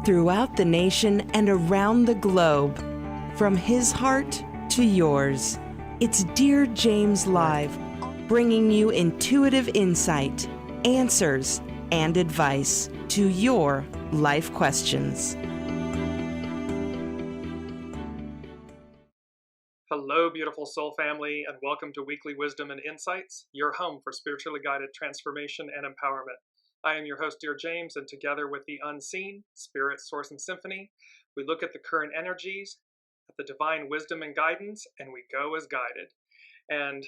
throughout the nation and around the globe. From his heart to yours, it's Dear James Live, bringing you intuitive insight, answers, and advice to your life questions. Hello, beautiful soul family, and welcome to Weekly Wisdom and Insights, your home for spiritually guided transformation and empowerment. I am your host, Dearjames, and together with the unseen, Spirit, Source, and Symphony, we look at the current energies, at the divine wisdom and guidance, and we go as guided. And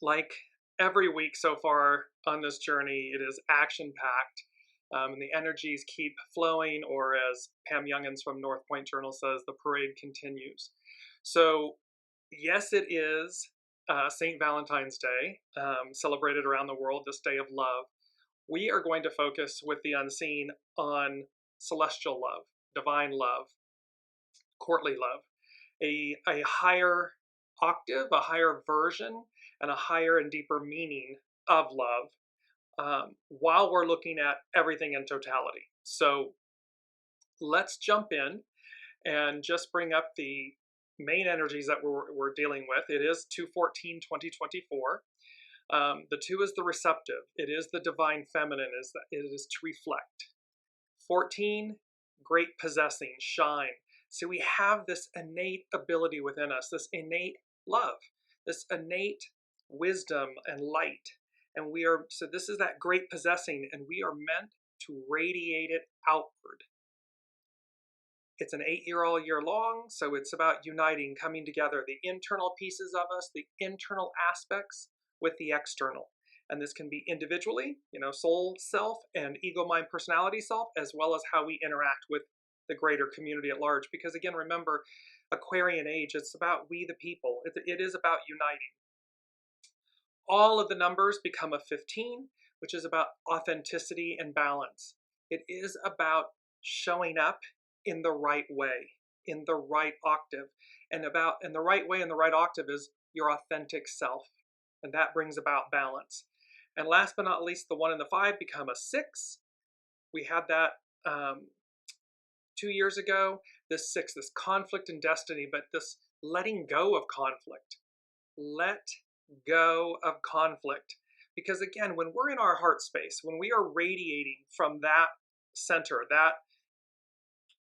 like every week so far on this journey, it is action-packed, and the energies keep flowing, or as Pam Youngins from North Point Journal says, the parade continues. So, yes, it is St. Valentine's Day, celebrated around the world, this day of love. We are going to focus with the unseen on celestial love, divine love, courtly love, a higher octave, a higher version, and a higher and deeper meaning of love, while we're looking at everything in totality. So let's jump in and just bring up the main energies that we're dealing with. It is 2/14/2024. The 2 is the receptive. It is the divine feminine. It is to reflect. 14, great possessing, shine. So we have this innate ability within us, this innate love, this innate wisdom and light. And so this is that great possessing, and we are meant to radiate it outward. It's an 8-year all year long, so it's about uniting, coming together, the internal pieces of us, the internal aspects with the external. And this can be individually, soul self and ego, mind, personality self, as well as how we interact with the greater community at large. Because again, remember, Aquarian age, it's about we the people. It is about uniting. All of the numbers become a 15, which is about authenticity and balance. It is about showing up in the right way, in the right octave. And the right way and the right octave is your authentic self. And that brings about balance. And last but not least, the 1 and the 5 become a 6. We had that 2 years ago. This 6, this conflict and destiny, but this letting go of conflict. Let go of conflict. Because again, when we're in our heart space, when we are radiating from that center, that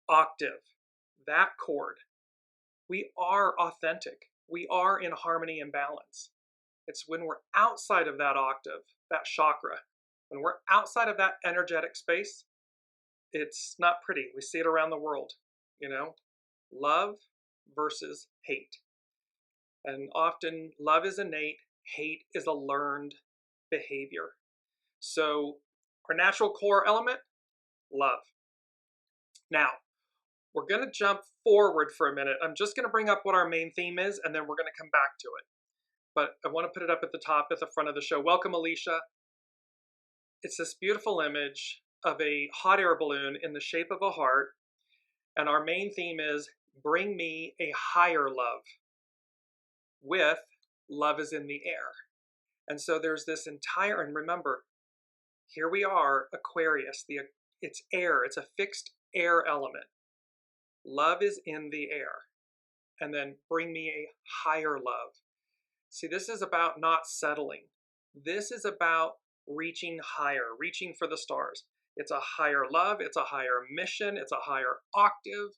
octave, that chord, we are authentic. We are in harmony and balance. It's when we're outside of that octave, that chakra, when we're outside of that energetic space, it's not pretty. We see it around the world, love versus hate. And often love is innate, hate is a learned behavior. So our natural core element, love. Now, we're going to jump forward for a minute. I'm just going to bring up what our main theme is, and then we're going to come back to it. But I want to put it up at the top, at the front of the show. Welcome, Alicia. It's this beautiful image of a hot air balloon in the shape of a heart. And our main theme is, bring me a higher love, with love is in the air. And so there's this entire, and remember, here we are, Aquarius. It's air. It's a fixed air element. Love is in the air. And then bring me a higher love. See, this is about not settling. This is about reaching higher, reaching for the stars. It's a higher love. It's a higher mission. It's a higher octave.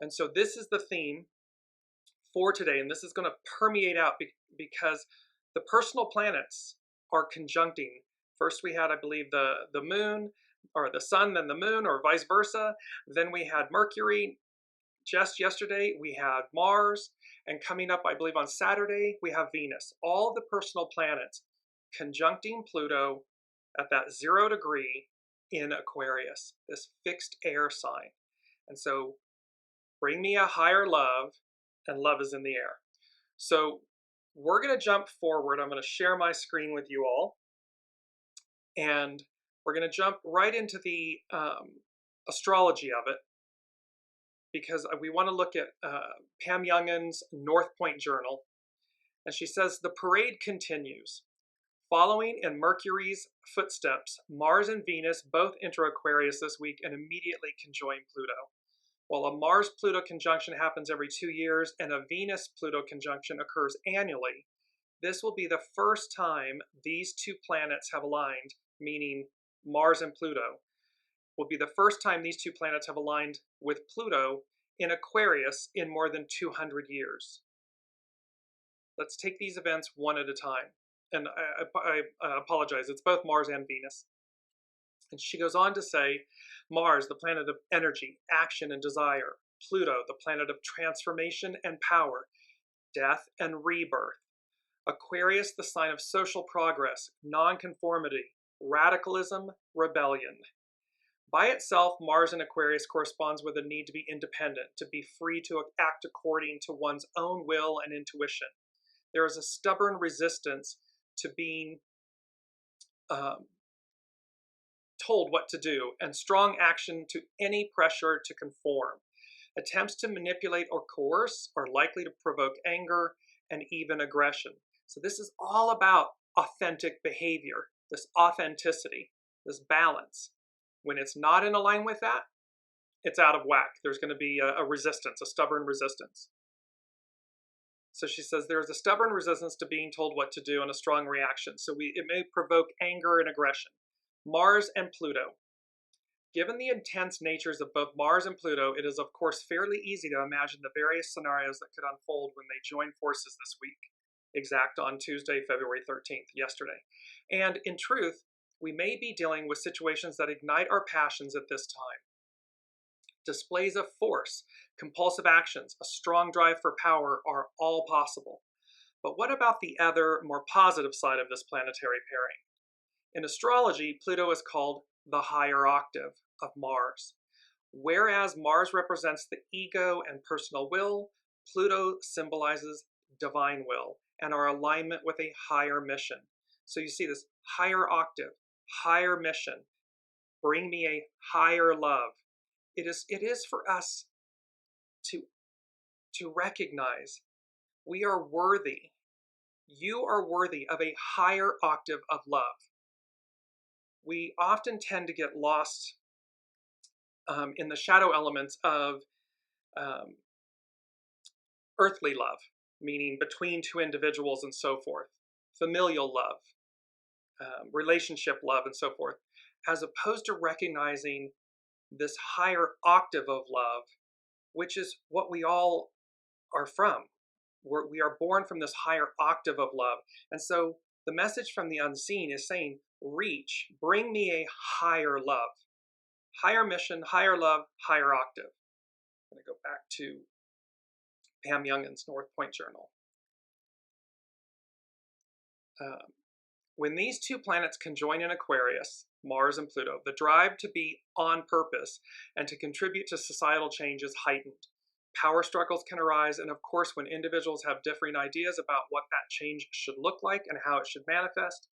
And so this is the theme for today. And this is going to permeate out because the personal planets are conjuncting. First we had, I believe, the moon, or the sun, then the moon, or vice versa. Then we had Mercury. Just yesterday, we had Mars, and coming up, I believe, on Saturday, we have Venus. All the personal planets conjuncting Pluto at that 0 degree in Aquarius, this fixed air sign. And so, bring me a higher love, and love is in the air. So, we're going to jump forward. I'm going to share my screen with you all, and we're going to jump right into the astrology of it, because we want to look at Pam Youngins' North Point Journal. And she says, the parade continues. Following in Mercury's footsteps, Mars and Venus both enter Aquarius this week and immediately conjoin Pluto. While a Mars-Pluto conjunction happens every 2 years and a Venus-Pluto conjunction occurs annually, this will be the first time these two planets have aligned, meaning Mars and Pluto, will be the first time these two planets have aligned with Pluto in Aquarius in more than 200 years. Let's take these events one at a time. And I apologize, it's both Mars and Venus. And she goes on to say, Mars, the planet of energy, action, and desire. Pluto, the planet of transformation and power, death and rebirth. Aquarius, the sign of social progress, nonconformity, radicalism, rebellion. By itself, Mars in Aquarius corresponds with a need to be independent, to be free to act according to one's own will and intuition. There is a stubborn resistance to being told what to do, and strong action to any pressure to conform. Attempts to manipulate or coerce are likely to provoke anger and even aggression. So this is all about authentic behavior, this authenticity, this balance. When it's not in line with that, it's out of whack. There's going to be a resistance, a stubborn resistance. So she says there's a stubborn resistance to being told what to do and a strong reaction. So it may provoke anger and aggression. Mars and Pluto. Given the intense natures of both Mars and Pluto, it is of course fairly easy to imagine the various scenarios that could unfold when they join forces this week, exact on Tuesday, February 13th, yesterday. And in truth, we may be dealing with situations that ignite our passions at this time. Displays of force, compulsive actions, a strong drive for power are all possible. But what about the other, more positive side of this planetary pairing? In astrology, Pluto is called the higher octave of Mars. Whereas Mars represents the ego and personal will, Pluto symbolizes divine will and our alignment with a higher mission. So you see this higher octave, higher mission, bring me a higher love. It is for us to recognize we are worthy. You are worthy of a higher octave of love. We often tend to get lost in the shadow elements of earthly love, meaning between two individuals and so forth, familial love, relationship love, and so forth, as opposed to recognizing this higher octave of love, which is what we all are from. We are born from this higher octave of love. And so the message from the unseen is saying, reach, bring me a higher love, higher mission, higher love, higher octave. I'm going to go back to Pam Youngin's North Point Journal. When these two planets conjoin in Aquarius, Mars and Pluto, the drive to be on purpose and to contribute to societal change is heightened. Power struggles can arise, and of course, when individuals have differing ideas about what that change should look like and how it should manifest,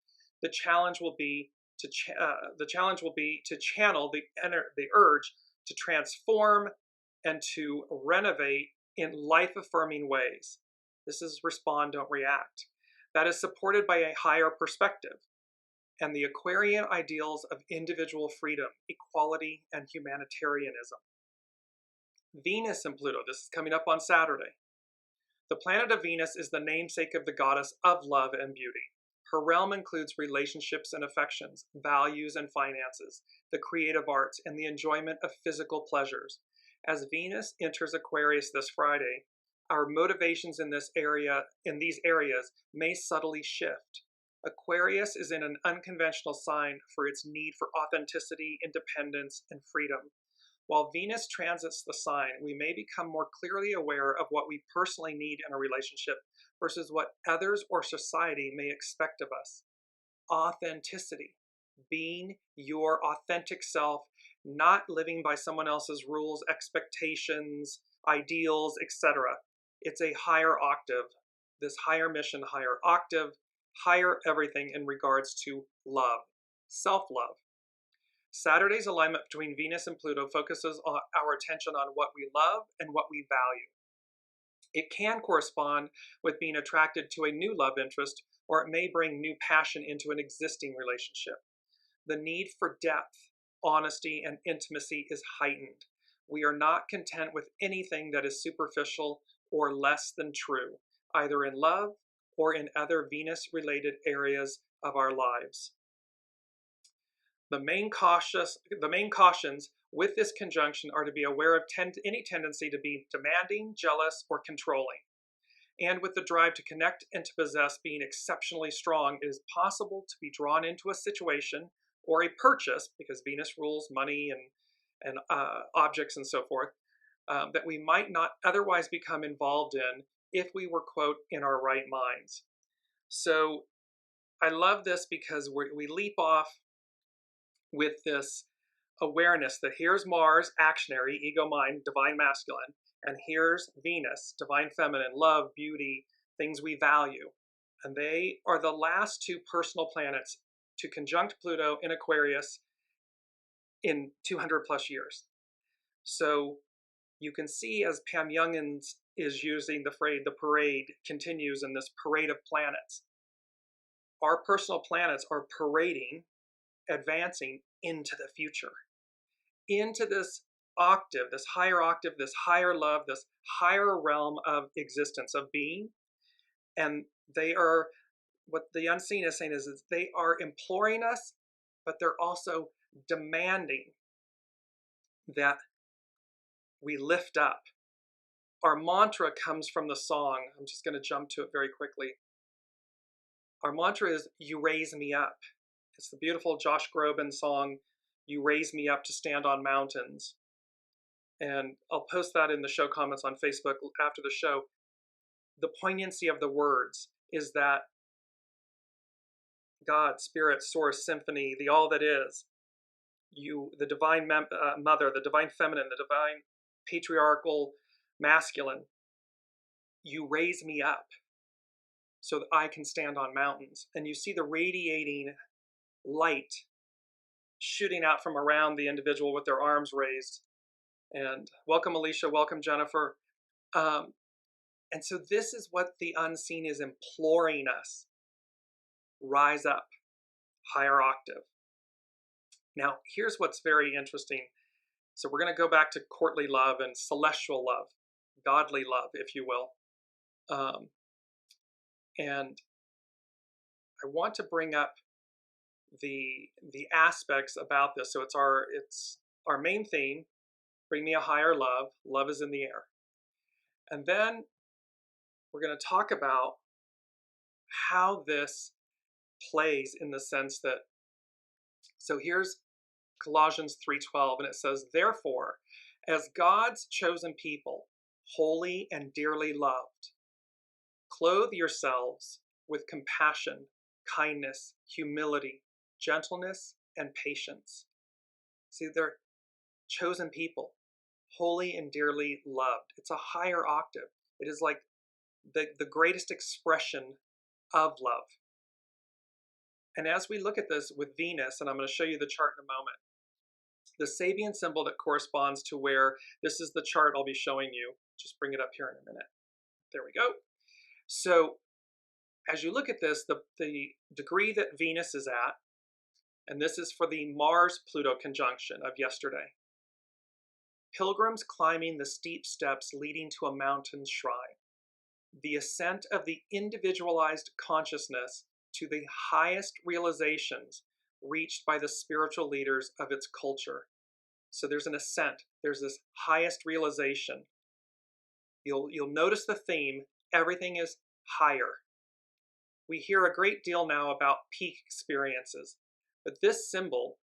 the challenge will be to channel the urge to transform and to renovate in life-affirming ways. This is respond, don't react. That is supported by a higher perspective and the Aquarian ideals of individual freedom, equality, and humanitarianism. Venus and Pluto, this is coming up on Saturday. The planet of Venus is the namesake of the goddess of love and beauty. Her realm includes relationships and affections, values and finances, the creative arts, and the enjoyment of physical pleasures. As Venus enters Aquarius this Friday, our motivations in these areas may subtly shift. Aquarius is in an unconventional sign for its need for authenticity, independence, and freedom. While Venus transits the sign, we may become more clearly aware of what we personally need in a relationship versus what others or society may expect of us. Authenticity, being your authentic self, not living by someone else's rules, expectations, ideals, etc. It's a higher octave, this higher mission, higher octave, higher everything in regards to love, self-love. Saturday's alignment between Venus and Pluto focuses on our attention on what we love and what we value. It can correspond with being attracted to a new love interest, or it may bring new passion into an existing relationship. The need for depth, honesty, and intimacy is heightened. We are not content with anything that is superficial or less than true, either in love or in other Venus-related areas of our lives. The main cautions with this conjunction are to be aware of any tendency to be demanding, jealous, or controlling. And with the drive to connect and to possess being exceptionally strong, it is possible to be drawn into a situation or a purchase, because Venus rules money and objects and so forth, that we might not otherwise become involved in if we were, quote, in our right minds. So I love this because we leap off with this awareness that here's Mars, actionary, ego, mind, divine masculine, and here's Venus, divine feminine, love, beauty, things we value. And they are the last two personal planets to conjunct Pluto in Aquarius in 200 plus years. So you can see, as Pam Youngins is using the phrase, the parade continues in this parade of planets. Our personal planets are parading, advancing into the future, into this octave, this higher love, this higher realm of existence, of being. And they are, what the unseen is saying is they are imploring us, but they're also demanding that we lift up. Our mantra comes from the song. I'm just going to jump to it very quickly. Our mantra is, "You raise me up." It's the beautiful Josh Groban song, "You raise me up to stand on mountains." And I'll post that in the show comments on Facebook after the show. The poignancy of the words is that God, Spirit, Source, Symphony, the all that is, you, the divine mother, the divine feminine, the divine patriarchal masculine, you raise me up so that I can stand on mountains. And you see the radiating light shooting out from around the individual with their arms raised. And welcome, Alicia. Welcome, Jennifer. And so this is what the unseen is imploring us. Rise up, higher octave. Now, here's what's very interesting. So we're going to go back to courtly love and celestial love, godly love, if you will. And I want to bring up the aspects about this. So it's our main theme, bring me a higher love. Love is in the air. And then we're going to talk about how this plays, in the sense that, so here's Colossians 3:12, and it says, "Therefore, as God's chosen people, holy and dearly loved, clothe yourselves with compassion, kindness, humility, gentleness, and patience." See, they're chosen people, holy and dearly loved. It's a higher octave. It is like the greatest expression of love. And as we look at this with Venus, and I'm going to show you the chart in a moment, the Sabian symbol that corresponds to where, this is the chart I'll be showing you. Just bring it up here in a minute. There we go. So as you look at this, the degree that Venus is at, and this is for the Mars-Pluto conjunction of yesterday. Pilgrims climbing the steep steps leading to a mountain shrine. The ascent of the individualized consciousness to the highest realizations reached by the spiritual leaders of its culture. So there's an ascent. There's this highest realization. You'll notice the theme. Everything is higher. We hear a great deal now about peak experiences, but this symbol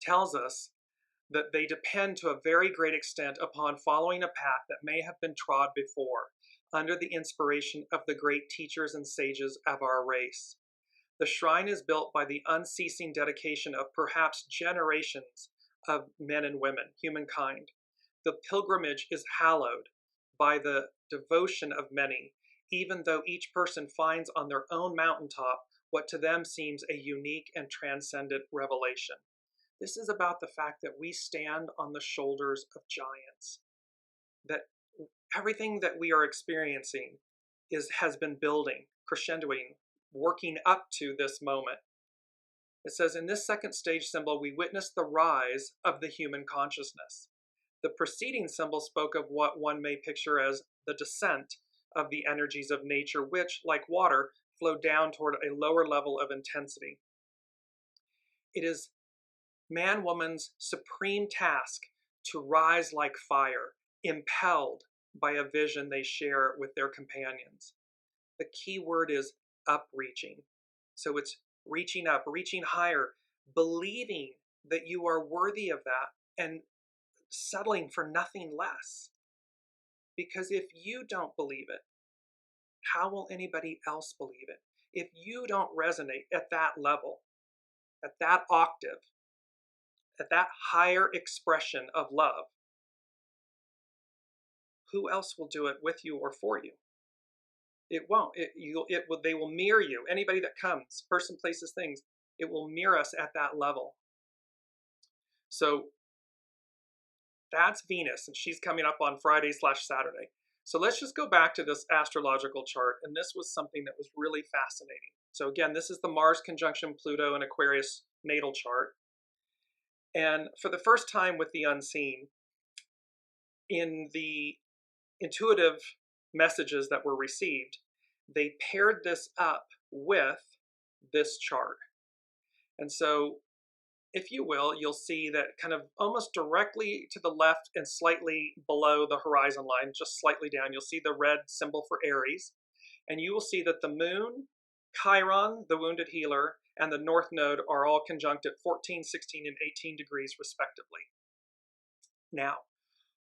tells us that they depend to a very great extent upon following a path that may have been trod before, under the inspiration of the great teachers and sages of our race. The shrine is built by the unceasing dedication of perhaps generations of men and women, humankind. The pilgrimage is hallowed by the devotion of many, even though each person finds on their own mountaintop what to them seems a unique and transcendent revelation. This is about the fact that we stand on the shoulders of giants, that everything that we are experiencing has been building, crescendoing, working up to this moment. It says, in this second stage symbol, we witness the rise of the human consciousness. The preceding symbol spoke of what one may picture as the descent of the energies of nature, which, like water, flow down toward a lower level of intensity. It is man-woman's supreme task to rise like fire, impelled by a vision they share with their companions. The key word is upreaching. So it's reaching up, reaching higher, believing that you are worthy of that and settling for nothing less. Because if you don't believe it, how will anybody else believe it? If you don't resonate at that level, at that octave, at that higher expression of love, who else will do it with you or for you? It won't. They will mirror you. Anybody that comes, person, places, things, it will mirror us at that level. So that's Venus, and she's coming up on Friday/Saturday. So let's just go back to this astrological chart, and this was something that was really fascinating. So again, this is the Mars conjunction Pluto and Aquarius natal chart. And for the first time with the unseen, in the intuitive messages that were received, they paired this up with this chart. And so, if you will, you'll see that kind of almost directly to the left and slightly below the horizon line, just slightly down, you'll see the red symbol for Aries. And you will see that the moon, Chiron, the wounded healer, and the north node are all conjunct at 14, 16, and 18 degrees respectively. Now,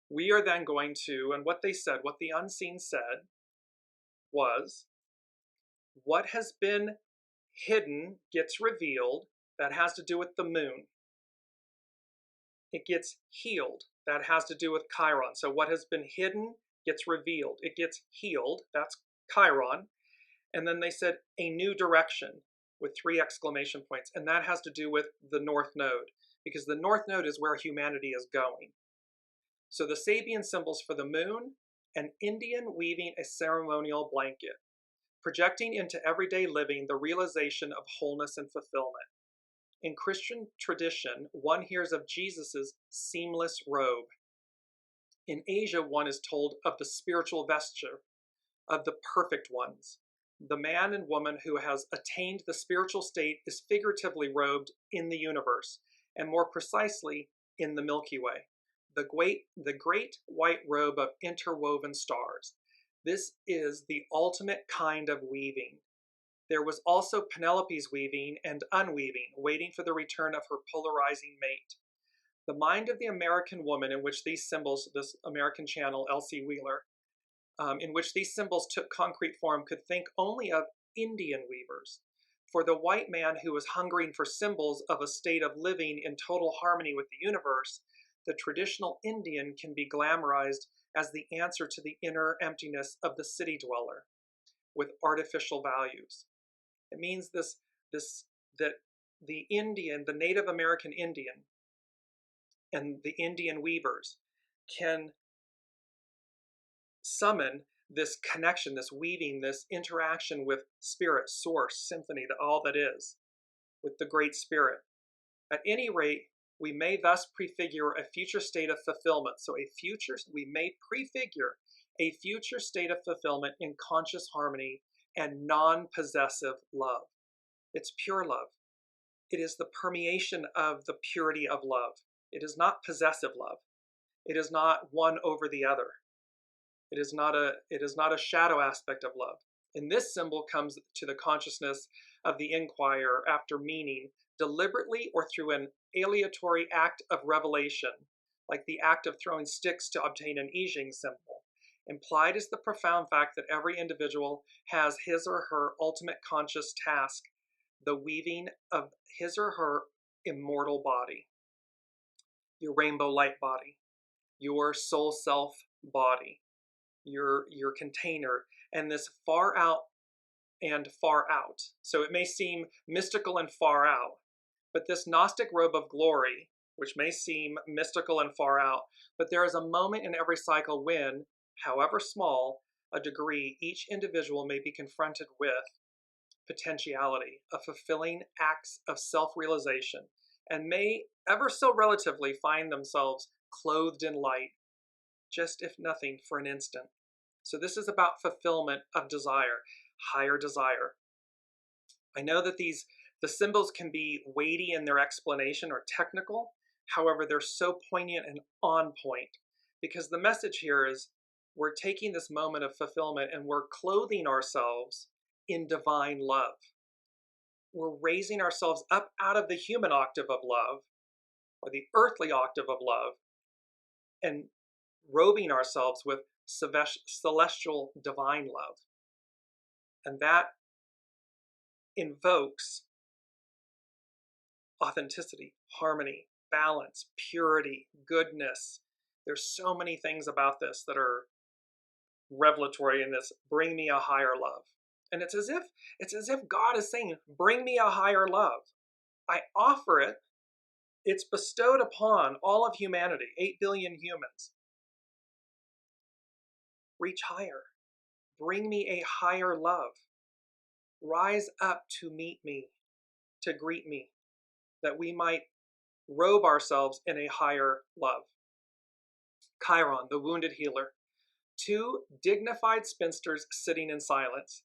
we are then going to, and what they said, what the unseen said was, what has been hidden gets revealed. That has to do with the moon. It gets healed. That has to do with Chiron. So what has been hidden gets revealed. It gets healed. That's Chiron. And then they said a new direction with 3 exclamation points. And that has to do with the north node, because the north node is where humanity is going. So the Sabian symbols for the moon, an Indian weaving a ceremonial blanket, projecting into everyday living the realization of wholeness and fulfillment. In Christian tradition, one hears of Jesus's seamless robe. In Asia, one is told of the spiritual vesture of the perfect ones. The man and woman who has attained the spiritual state is figuratively robed in the universe, and more precisely, in the Milky Way, the great white robe of interwoven stars. This is the ultimate kind of weaving. There was also Penelope's weaving and unweaving, waiting for the return of her polarizing mate. The mind of the American woman in which these symbols, this American channel, Elsie Wheeler, in which these symbols took concrete form, could think only of Indian weavers. For the white man who was hungering for symbols of a state of living in total harmony with the universe, the traditional Indian can be glamorized as the answer to the inner emptiness of the city dweller with artificial values. It means that the Indian, the Native American Indian, and the Indian weavers can summon this connection, this weaving, this interaction with spirit, source, symphony, all that is, with the Great Spirit. At any rate, we may thus prefigure a future state of fulfillment. So we may prefigure a future state of fulfillment in conscious harmony and non-possessive love. It's pure love. It is the permeation of the purity of love. It is not possessive love. It is not one over the other. It is not a shadow aspect of love. And this symbol comes to the consciousness of the inquirer after meaning, deliberately or through an aleatory act of revelation, like the act of throwing sticks to obtain an I Ching symbol. Implied is the profound fact that every individual has his or her ultimate conscious task, the weaving of his or her immortal body, your rainbow light body, your soul self body, your container, and this far out and far out. So it may seem mystical and far out, but this Gnostic robe of glory, which may seem mystical and far out, but there is a moment in every cycle when however small a degree each individual may be confronted with potentiality of fulfilling acts of self-realization, and may ever so relatively find themselves clothed in light, just if nothing for an instant. So this is about fulfillment of desire, higher desire. I know that the symbols can be weighty in their explanation or technical. However, they're so poignant and on point, because the message here is we're taking this moment of fulfillment and we're clothing ourselves in divine love. We're raising ourselves up out of the human octave of love, or the earthly octave of love, and robing ourselves with celestial divine love. And that invokes authenticity, harmony, balance, purity, goodness. There's so many things about this that are revelatory in this bring me a higher love. And it's as if God is saying, bring me a higher love. I offer it. It's bestowed upon all of humanity, 8 billion humans. Reach higher. Bring me a higher love. Rise up to meet me, to greet me, that we might robe ourselves in a higher love. Chiron, the wounded healer. 2 dignified spinsters sitting in silence.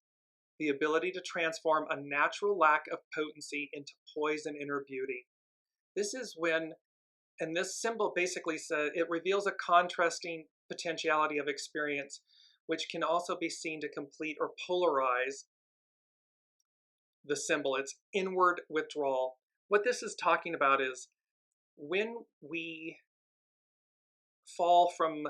The ability to transform a natural lack of potency into poise and inner beauty. This is when, and this symbol basically says, it reveals a contrasting potentiality of experience, which can also be seen to complete or polarize the symbol. It's inward withdrawal. What this is talking about is when we fall from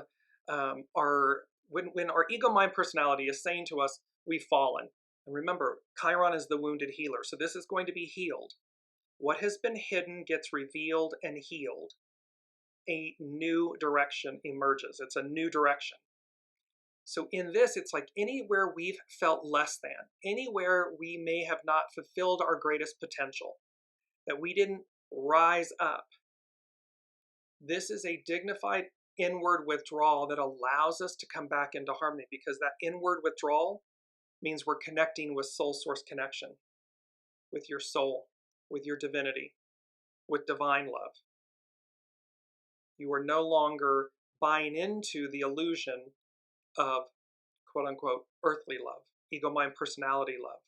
when our ego mind personality is saying to us, we've fallen. And remember, Chiron is the wounded healer, so this is going to be healed. What has been hidden gets revealed and healed. A new direction emerges. It's a new direction. So in this, it's like anywhere we've felt less than, anywhere we may have not fulfilled our greatest potential, that we didn't rise up. This is a dignified inward withdrawal that allows us to come back into harmony, because that inward withdrawal means we're connecting with soul source connection, with your soul, with your divinity, with divine love. You are no longer buying into the illusion of quote unquote earthly love, ego mind personality love.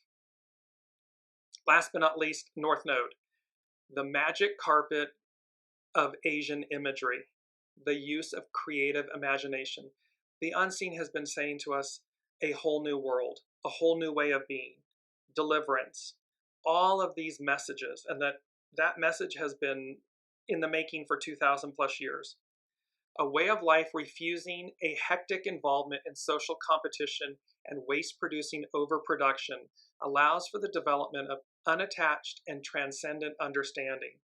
Last but not least, North Node, the magic carpet of Asian imagery, the use of creative imagination. The unseen has been saying to us a whole new world, a whole new way of being, deliverance, all of these messages, and that message has been in the making for 2,000 plus years. A way of life refusing a hectic involvement in social competition and waste-producing overproduction allows for the development of unattached and transcendent understanding.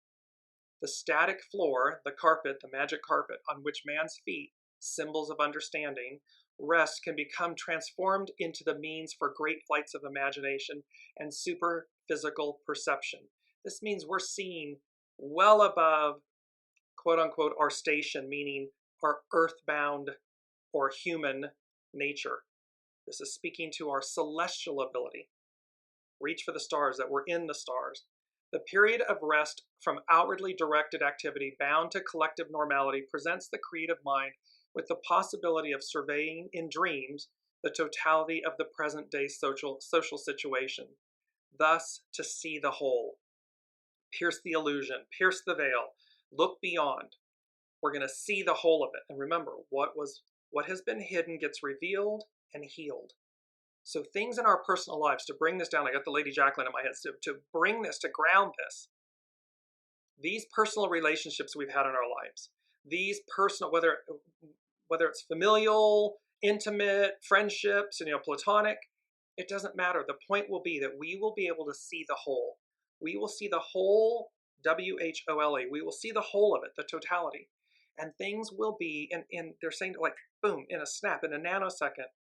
The static floor, the carpet, the magic carpet on which man's feet, symbols of understanding, rest, can become transformed into the means for great flights of imagination and super physical perception. This means we're seeing well above, quote unquote, our station, meaning our earthbound or human nature. This is speaking to our celestial ability. Reach for the stars, that we're in the stars. The period of rest from outwardly directed activity bound to collective normality presents the creative mind with the possibility of surveying in dreams the totality of the present day social situation, thus to see the whole, pierce the illusion, pierce the veil, look beyond. We're going to see the whole of it. And remember, what has been hidden gets revealed and healed. So things in our personal lives, to bring this down, I got the Lady Jacqueline in my head, to bring this, to ground this, these personal relationships we've had in our lives, these personal, whether it's familial, intimate, friendships, platonic, it doesn't matter. The point will be that we will be able to see the whole. We will see the whole, WHOLE, we will see the whole of it, the totality. And things will be, and they're saying like, boom, in a snap, in a nanosecond,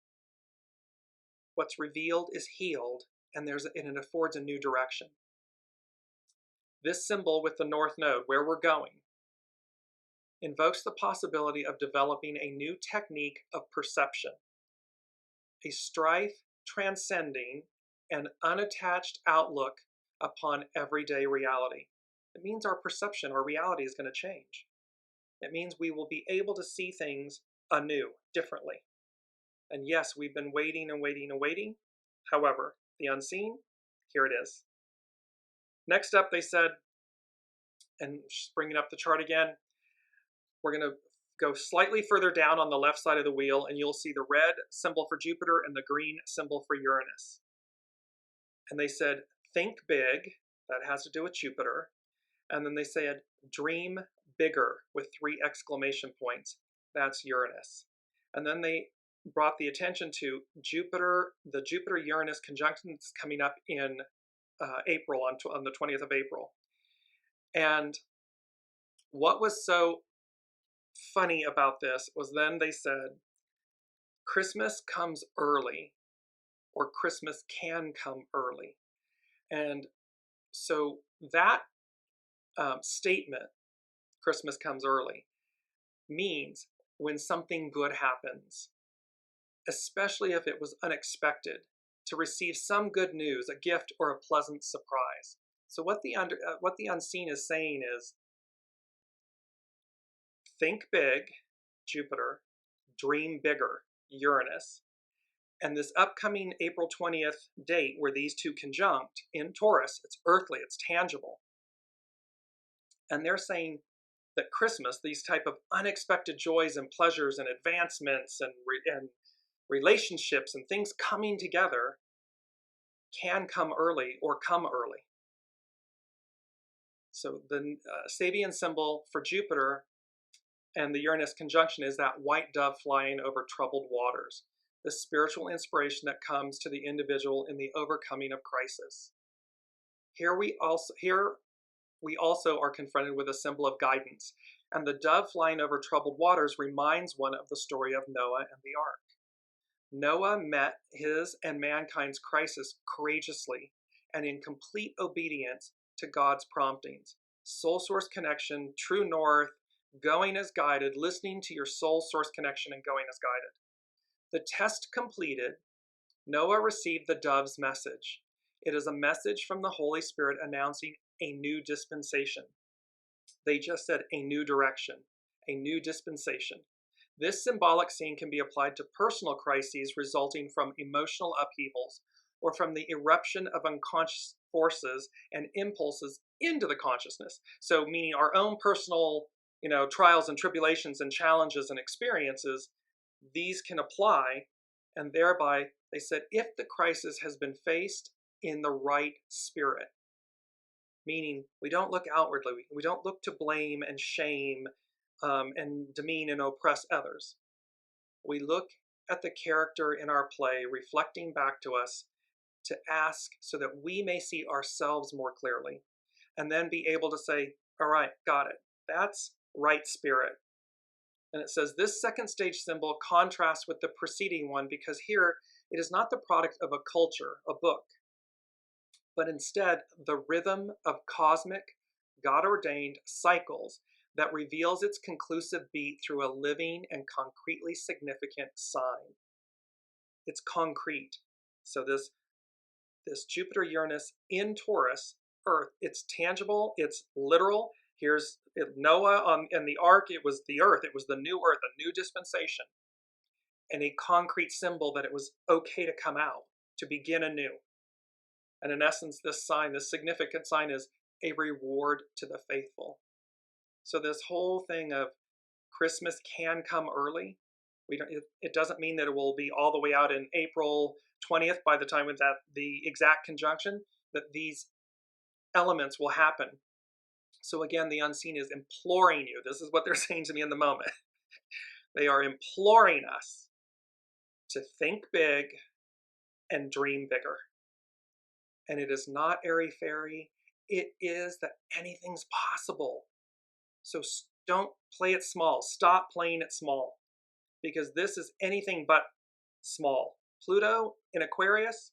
what's revealed is healed, and it affords a new direction. This symbol with the North Node, where we're going, invokes the possibility of developing a new technique of perception, a strife transcending an unattached outlook upon everyday reality. It means our perception, our reality is going to change. It means we will be able to see things anew, differently. And yes, we've been waiting and waiting and waiting. However, the unseen, here it is. Next up, they said, and just bringing up the chart again, we're going to go slightly further down on the left side of the wheel, and you'll see the red symbol for Jupiter and the green symbol for Uranus. And they said, think big, that has to do with Jupiter. And then they said, dream bigger with 3 exclamation points. That's Uranus. And then they brought the attention to Jupiter, the Jupiter-Uranus conjunction that's coming up in April, on the 20th of April. And what was so funny about this was then they said, Christmas comes early, or Christmas can come early. And so that statement, Christmas comes early, means when something good happens, especially if it was unexpected, to receive some good news, a gift, or a pleasant surprise. So what the unseen is saying is, think big, Jupiter, dream bigger, Uranus, and this upcoming April 20th date where these two conjunct in Taurus, it's earthly, it's tangible. And they're saying that Christmas, these type of unexpected joys and pleasures and advancements and relationships and things coming together can come early or come early. So the Sabian symbol for Jupiter and the Uranus conjunction is that white dove flying over troubled waters, the spiritual inspiration that comes to the individual in the overcoming of crisis. Here we also are confronted with a symbol of guidance, and the dove flying over troubled waters reminds one of the story of Noah and the ark. Noah met his and mankind's crisis courageously and in complete obedience to God's promptings. Soul source connection, true north, going as guided, listening to your soul source connection and going as guided. The test completed, Noah received the dove's message. It is a message from the Holy Spirit announcing a new dispensation. They just said a new direction, a new dispensation. This symbolic scene can be applied to personal crises resulting from emotional upheavals or from the eruption of unconscious forces and impulses into the consciousness. So meaning our own personal, trials and tribulations and challenges and experiences, these can apply, and thereby they said if the crisis has been faced in the right spirit, meaning we don't look outwardly, we don't look to blame and shame and demean and oppress others. We look at the character in our play reflecting back to us to ask so that we may see ourselves more clearly and then be able to say, all right, got it. That's right spirit. And it says this second stage symbol contrasts with the preceding one because here it is not the product of a culture, a book, but instead the rhythm of cosmic, God-ordained cycles that reveals its conclusive beat through a living and concretely significant sign. It's concrete. So this Jupiter-Uranus in Taurus, Earth, it's tangible, it's literal. Here's Noah in the ark, it was the earth, it was the new earth, a new dispensation, and a concrete symbol that it was okay to come out, to begin anew. And in essence, this sign, this significant sign is a reward to the faithful. So this whole thing of Christmas can come early. It doesn't mean that it will be all the way out in April 20th by the time with the exact conjunction, that these elements will happen. So again, the unseen is imploring you. This is what they're saying to me in the moment. They are imploring us to think big and dream bigger. And it is not airy-fairy. It is that anything's possible. So don't play it small. Stop playing it small. Because this is anything but small. Pluto in Aquarius,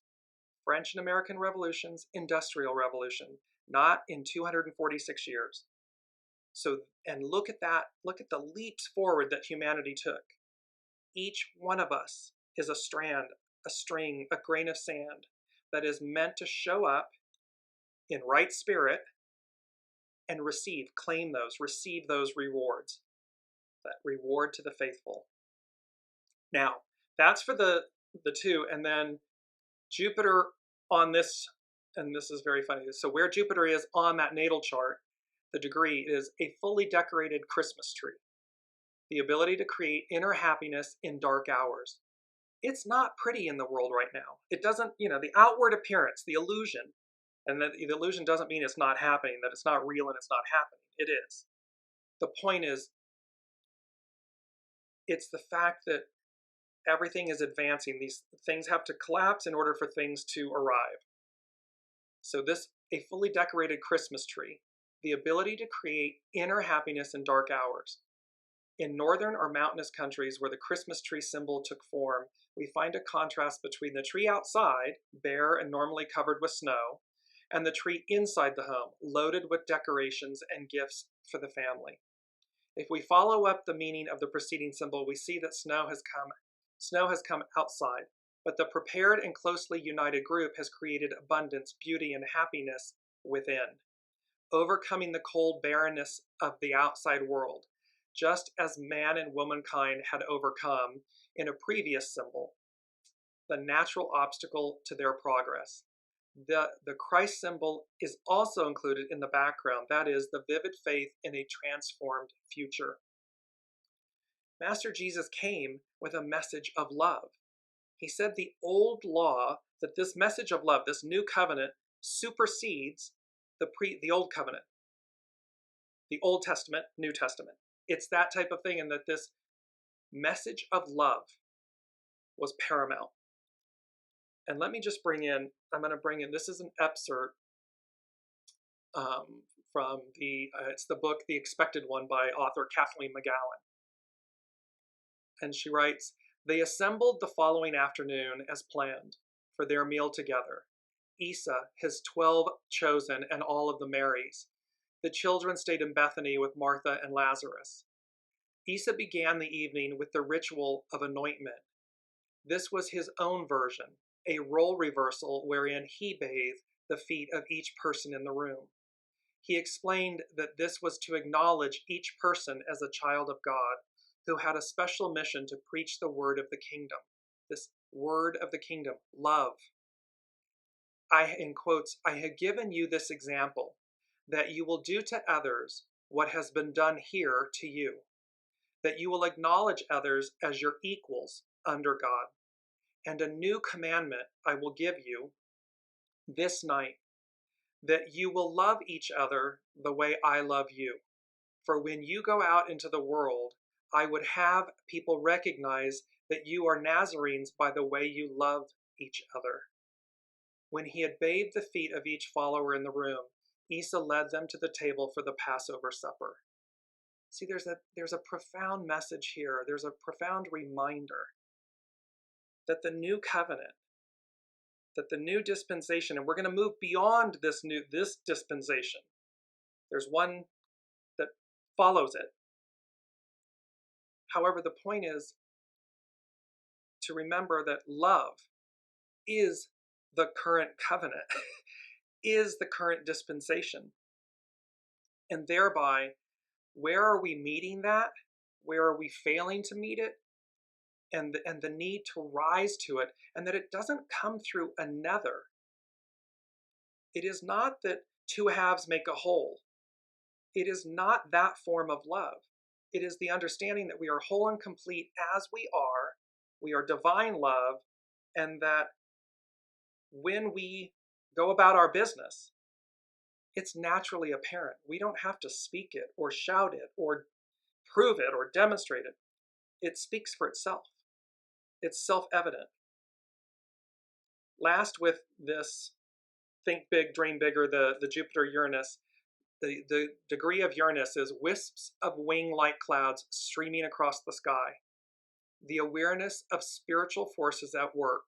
French and American revolutions, industrial revolution. Not in 246 years. So, and look at that, look at the leaps forward that humanity took. Each one of us is a strand, a string, a grain of sand that is meant to show up in right spirit and claim those, receive those rewards, that reward to the faithful. Now, that's for the two, and then Jupiter on this, and this is very funny. So where Jupiter is on that natal chart, the degree is a fully decorated Christmas tree. The ability to create inner happiness in dark hours. It's not pretty in the world right now. It doesn't, the outward appearance, the illusion, and the illusion doesn't mean it's not happening, that it's not real and it's not happening. It is. The point is, it's the fact that everything is advancing. These things have to collapse in order for things to arrive. So a fully decorated Christmas tree, the ability to create inner happiness in dark hours. In northern or mountainous countries where the Christmas tree symbol took form, we find a contrast between the tree outside, bare and normally covered with snow, and the tree inside the home, loaded with decorations and gifts for the family. If we follow up the meaning of the preceding symbol, we see that snow has come outside, but the prepared and closely united group has created abundance, beauty, and happiness within, overcoming the cold barrenness of the outside world, just as man and womankind had overcome in a previous symbol, the natural obstacle to their progress. The Christ symbol is also included in the background, that is, the vivid faith in a transformed future. Master Jesus came with a message of love. He said the old law, that this message of love, this new covenant, supersedes the old covenant, the Old Testament, New Testament. It's that type of thing, and that this message of love was paramount. And let me just this is an excerpt from it's the book, The Expected One, by author Kathleen McGowan. And she writes, "They assembled the following afternoon as planned for their meal together. Isa, his 12 chosen, and all of the Marys. The children stayed in Bethany with Martha and Lazarus. Isa began the evening with the ritual of anointment. This was his own version, a role reversal wherein he bathed the feet of each person in the room. He explained that this was to acknowledge each person as a child of God who had a special mission to preach the word of the kingdom. This word of the kingdom, love. In quotes, I have given you this example, that you will do to others what has been done here to you, that you will acknowledge others as your equals under God. And a new commandment I will give you this night, that you will love each other the way I love you. For when you go out into the world, I would have people recognize that you are Nazarenes by the way you love each other." When he had bathed the feet of each follower in the room, Isa led them to the table for the Passover supper. See, there's a profound message here. There's a profound reminder that the new covenant, that the new dispensation, and we're going to move beyond this dispensation. There's one that follows it. However, the point is to remember that love is the current covenant, is the current dispensation. And thereby, where are we meeting that? Where are we failing to meet it? And the need to rise to it, and that it doesn't come through another. It is not that two halves make a whole. It is not that form of love. It is the understanding that we are whole and complete as we are divine love, and that when we go about our business, it's naturally apparent. We don't have to speak it or shout it or prove it or demonstrate it. It speaks for itself. It's self-evident. Last, with this think big, dream bigger, the Jupiter-Uranus, the degree of Uranus is wisps of wing-like clouds streaming across the sky. The awareness of spiritual forces at work.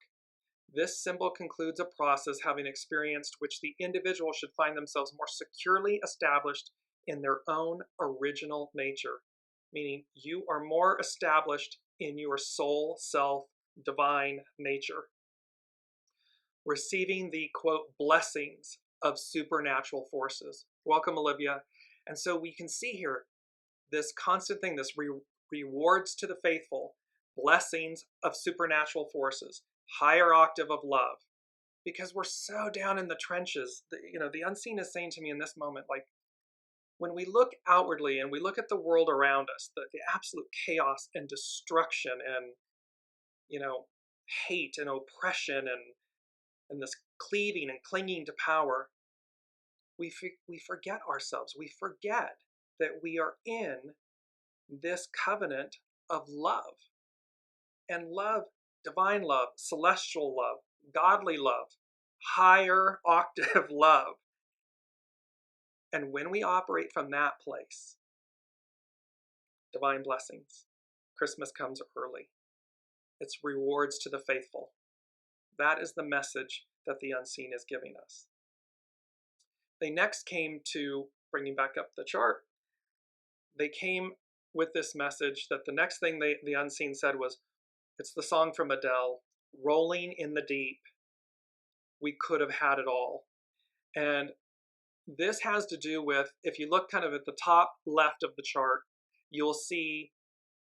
This symbol concludes a process having experienced which the individual should find themselves more securely established in their own original nature, meaning you are more established in your soul, self, divine nature, receiving the, quote, blessings of supernatural forces. Welcome, Olivia. And so we can see here this constant thing, this rewards to the faithful, blessings of supernatural forces, higher octave of love, because we're so down in the trenches. The unseen is saying to me in this moment, like, when we look outwardly and we look at the world around us, the absolute chaos and destruction and, hate and oppression and this cleaving and clinging to power, we forget ourselves. We forget that we are in this covenant of love. And love, divine love, celestial love, godly love, higher octave love. And when we operate from that place, divine blessings, Christmas comes early. It's rewards to the faithful. That is the message that the unseen is giving us. They next came to, bringing back up the chart, they came with this message that the next thing the unseen said was, it's the song from Adele, Rolling in the Deep, we could have had it all. And this has to do with, if you look kind of at the top left of the chart, you'll see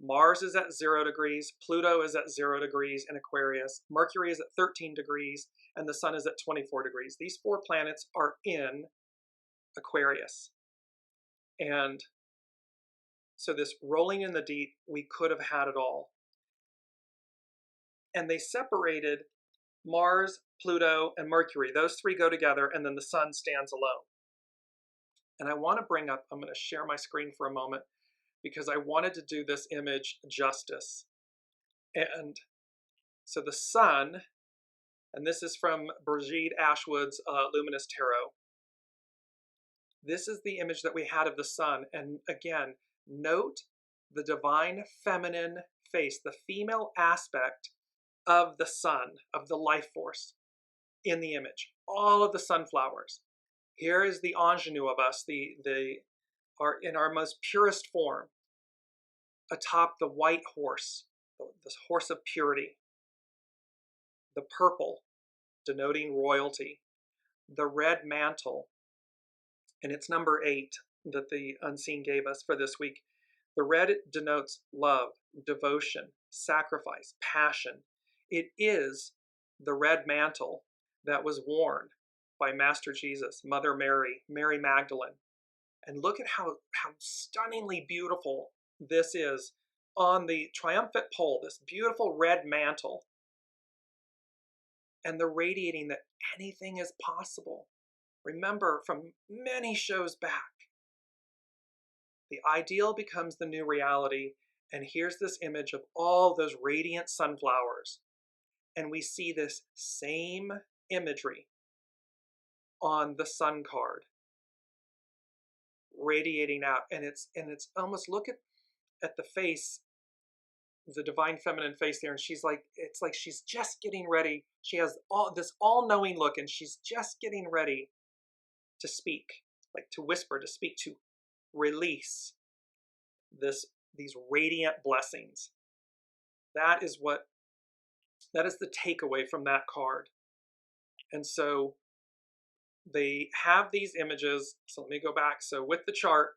Mars is at 0 degrees, Pluto is at 0 degrees in Aquarius, Mercury is at 13 degrees, and the Sun is at 24 degrees. These 4 planets are in Aquarius. And so this rolling in the deep, we could have had it all. And they separated Mars, Pluto, and Mercury. Those 3 go together, and then the Sun stands alone. And I want to bring up, I'm going to share my screen for a moment, because I wanted to do this image justice. And so the Sun, and this is from Brigitte Ashwood's Luminous Tarot. This is the image that we had of the Sun. And again, note the divine feminine face, the female aspect of the Sun, of the life force in the image. All of the sunflowers. Here is the ingenue of us, are in our most purest form, atop the white horse, this horse of purity. The purple, denoting royalty. The red mantle, and it's number 8 that the unseen gave us for this week. The red denotes love, devotion, sacrifice, passion. It is the red mantle that was worn by Master Jesus, Mother Mary, Mary Magdalene. And look at how stunningly beautiful this is on the triumphant pole, this beautiful red mantle. And the radiating that anything is possible. Remember, from many shows back, the ideal becomes the new reality. And here's this image of all those radiant sunflowers. And we see this same imagery on the Sun card, radiating out. And it's almost, look at the face, the divine feminine face there, and she's like, it's like she's just getting ready. She has this all-knowing look, and she's just getting ready to speak, like to whisper, to speak, to release these radiant blessings. That is the takeaway from that card. And so they have these images. So let me go back. So with the chart,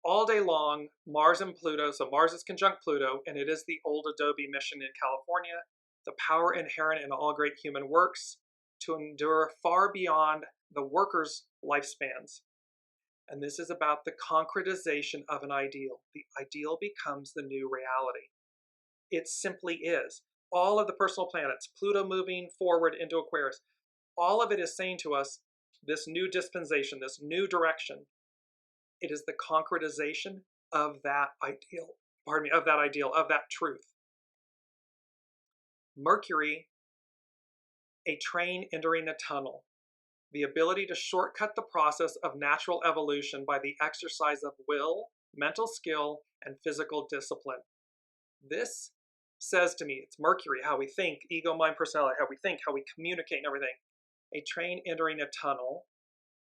all day long, Mars and Pluto, so Mars is conjunct Pluto, and it is the old Adobe mission in California, the power inherent in all great human works to endure far beyond the workers' lifespans. And this is about the concretization of an ideal. The ideal becomes the new reality. It simply is. All of the personal planets, Pluto moving forward into Aquarius, all of it is saying to us, this new dispensation, this new direction, it is the concretization of that ideal, of that truth. Mercury, a train entering a tunnel, the ability to shortcut the process of natural evolution by the exercise of will, mental skill, and physical discipline. This says to me, it's Mercury, how we think, ego, mind, personality, how we think, how we communicate and everything. A train entering a tunnel.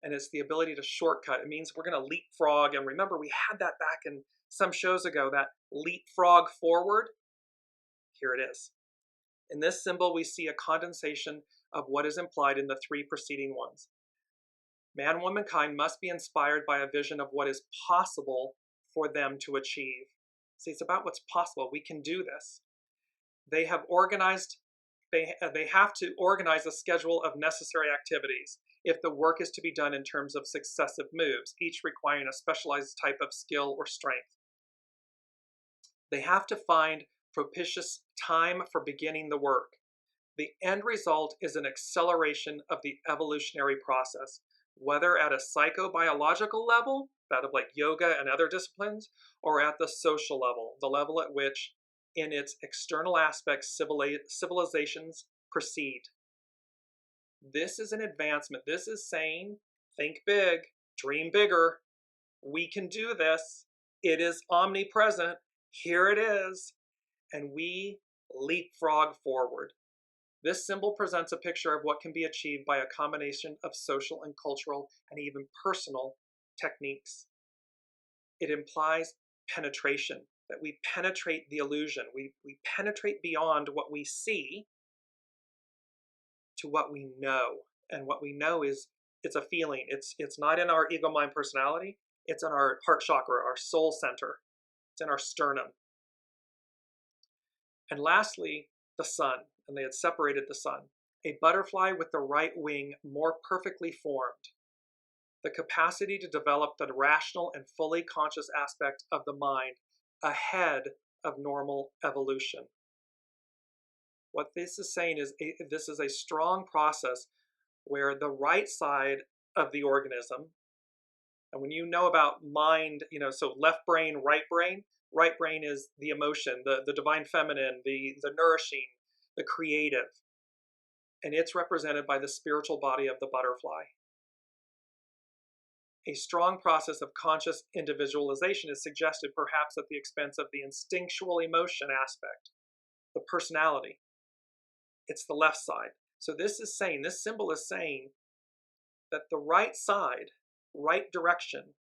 and it's the ability to shortcut. It means we're going to leapfrog. And remember, we had that back in some shows ago, that leapfrog forward. Here it is. In this symbol, we see a condensation of what is implied in the three preceding ones. Man, womankind must be inspired by a vision of what is possible for them to achieve. See, it's about what's possible. We can do this. They have organized, they have to organize a schedule of necessary activities if the work is to be done in terms of successive moves, each requiring a specialized type of skill or strength. They have to find propitious time for beginning the work. The end result is an acceleration of the evolutionary process, whether at a psychobiological level, that of like yoga and other disciplines, or at the social level, the level at which, in its external aspects, civilizations proceed. This is an advancement. This is saying, think big, dream bigger. We can do this. It is omnipresent. Here it is. And we leapfrog forward. This symbol presents a picture of what can be achieved by a combination of social and cultural and even personal techniques. It implies penetration, that we penetrate the illusion. We penetrate beyond what we see to what we know. And what we know is, it's a feeling. It's not in our ego, mind, personality. It's in our heart chakra, our soul center. It's in our sternum. And lastly, the sun. And they had separated the sun. A butterfly with the right wing more perfectly formed. The capacity to develop the rational and fully conscious aspect of the mind ahead of normal evolution. What this is saying is this is a strong process where the right side of the organism, and when you know about mind, so left brain, right brain is the emotion, the divine feminine, the nourishing, the creative, and it's represented by the spiritual body of the butterfly. A strong process of conscious individualization is suggested perhaps at the expense of the instinctual emotion aspect, the personality. It's the left side. So this symbol is saying that the right side, right direction,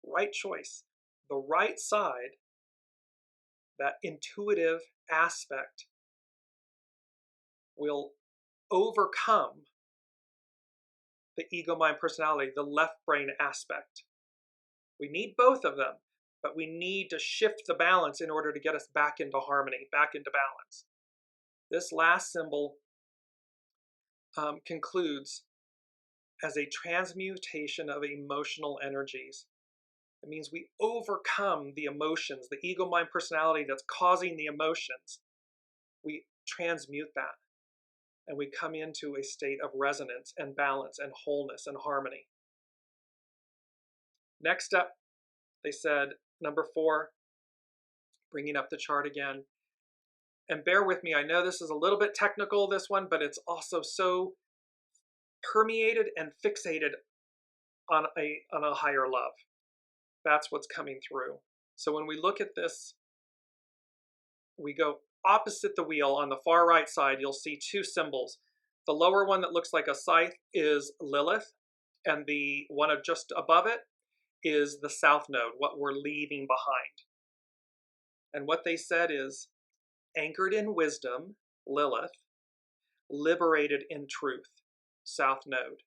right choice, the right side, that intuitive aspect, will overcome the ego, mind, personality, the left brain aspect. We need both of them, but we need to shift the balance in order to get us back into harmony, back into balance. This last symbol concludes as a transmutation of emotional energies. It means we overcome the emotions, the ego, mind, personality that's causing the emotions. We transmute that, and we come into a state of resonance and balance and wholeness and harmony. Next up, they said, number 4, bringing up the chart again. And bear with me, I know this is a little bit technical, this one, but it's also so permeated and fixated on a higher love. That's what's coming through. So when we look at this, we go opposite the wheel. On the far right side, you'll see 2 symbols. The lower one that looks like a scythe is Lilith, and the one just above it is the south node, what we're leaving behind. And what they said is, anchored in wisdom, Lilith, liberated in truth, south node.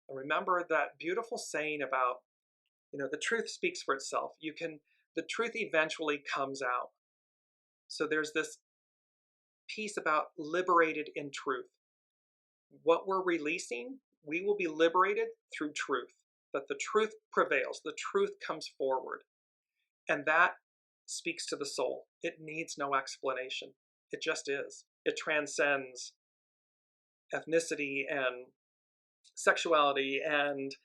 And remember that beautiful saying about, the truth speaks for itself. The truth eventually comes out. So there's this piece about liberated in truth. What we're releasing, we will be liberated through truth. That the truth prevails, the truth comes forward. And that speaks to the soul. It needs no explanation. It just is. It transcends ethnicity and sexuality and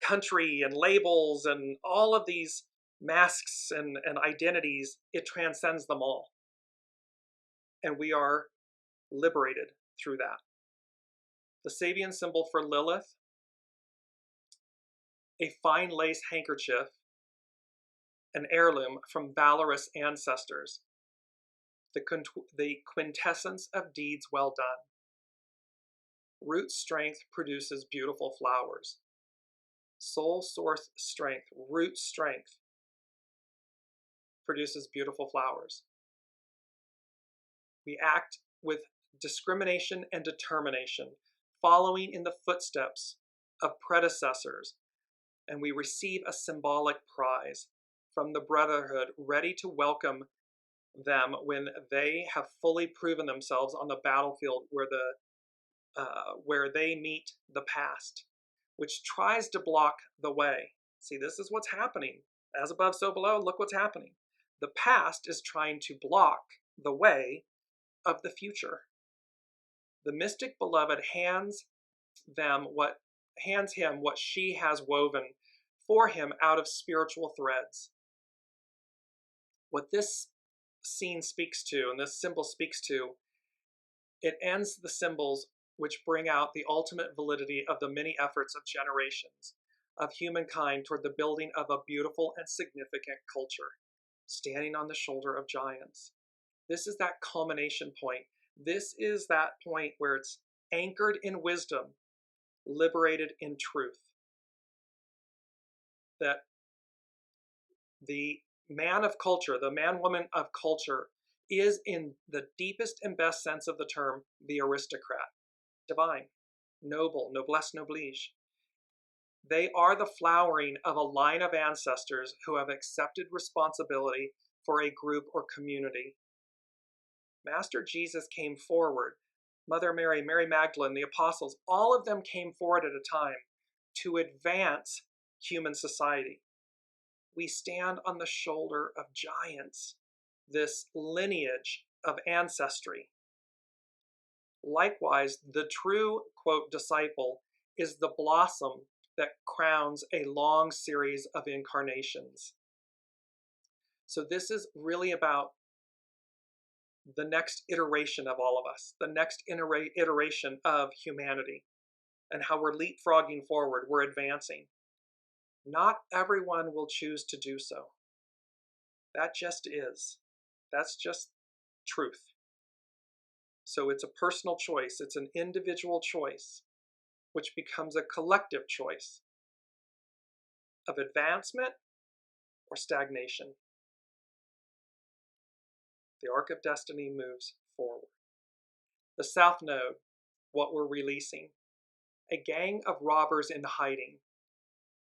country and labels and all of these masks and identities. It transcends them all. And we are liberated through that. The Sabian symbol for Lilith, a fine lace handkerchief, an heirloom from valorous ancestors, the quintessence of deeds well done. Root strength produces beautiful flowers. Soul source strength, root strength, produces beautiful flowers. We act with discrimination and determination, following in the footsteps of predecessors, and we receive a symbolic prize from the brotherhood, ready to welcome them when they have fully proven themselves on the battlefield where they meet the past, which tries to block the way. See, this is what's happening. As above, so below, look what's happening. The past is trying to block the way of the future. The mystic beloved hands him what she has woven for him out of spiritual threads. What this scene speaks to, and this symbol speaks to, it ends the symbols which bring out the ultimate validity of the many efforts of generations of humankind toward the building of a beautiful and significant culture, standing on the shoulder of giants. This is that culmination point. This is that point where it's anchored in wisdom, liberated in truth. That the man of culture, the man-woman of culture, is in the deepest and best sense of the term, the aristocrat, divine, noble, noblesse oblige. They are the flowering of a line of ancestors who have accepted responsibility for a group or community. Master Jesus came forward. Mother Mary, Mary Magdalene, the apostles, all of them came forward at a time to advance human society. We stand on the shoulder of giants, this lineage of ancestry. Likewise, the true, quote, disciple is the blossom that crowns a long series of incarnations. So this is really about the next iteration of all of us, the next iteration of humanity, and how we're leapfrogging forward, we're advancing. Not everyone will choose to do so. That just is. That's just truth. So it's a personal choice. It's an individual choice, which becomes a collective choice of advancement or stagnation. The arc of destiny moves forward. The South Node, what we're releasing. A gang of robbers in hiding.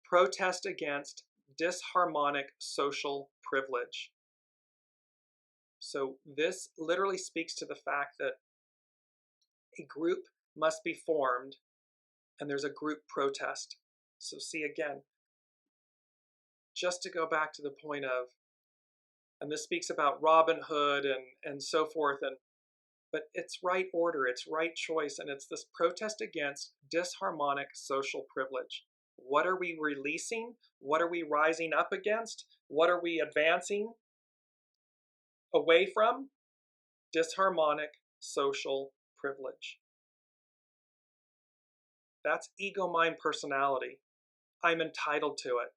Protest against disharmonic social privilege. So this literally speaks to the fact that a group must be formed and there's a group protest. So see again, just to go back to the point of, and this speaks about Robin Hood and so forth, but it's right order, it's right choice, and it's this protest against disharmonic social privilege. What are we releasing? What are we rising up against? What are we advancing away from? Disharmonic social privilege. That's ego, mind, personality. I'm entitled to it.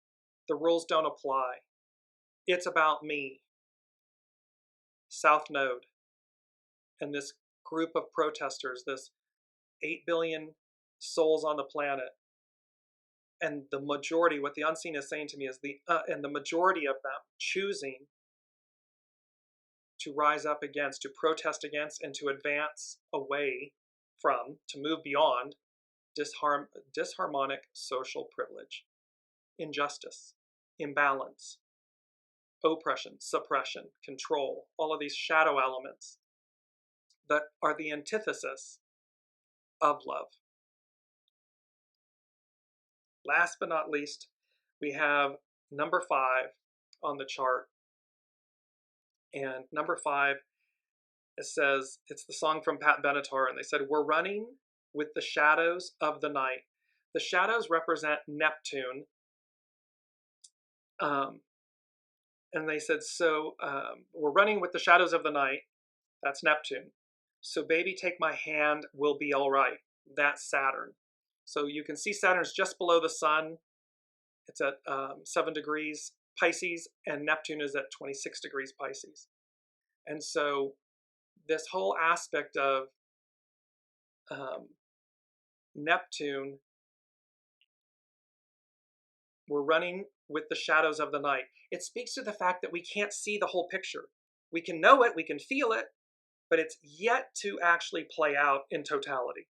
The rules don't apply. It's about me. South Node. And this group of protesters, this 8 billion souls on the planet, and the majority, what the unseen is saying to me is and the majority of them choosing to rise up against, to protest against, and to advance away from, to move beyond disharmonic social privilege, injustice, imbalance, oppression, suppression, control, all of these shadow elements that are the antithesis of love. Last but not least, we have number 5 on the chart. And number 5, it says, it's the song from Pat Benatar, and they said, we're running with the shadows of the night. The shadows represent Neptune. And they said, so we're running with the shadows of the night. That's Neptune. So baby, take my hand, we'll be all right. That's Saturn. So you can see Saturn's just below the sun. It's at 7 degrees Pisces, and Neptune is at 26 degrees Pisces. And so this whole aspect of Neptune, we're running with the shadows of the night. It speaks to the fact that we can't see the whole picture. We can know it, we can feel it, but it's yet to actually play out in totality.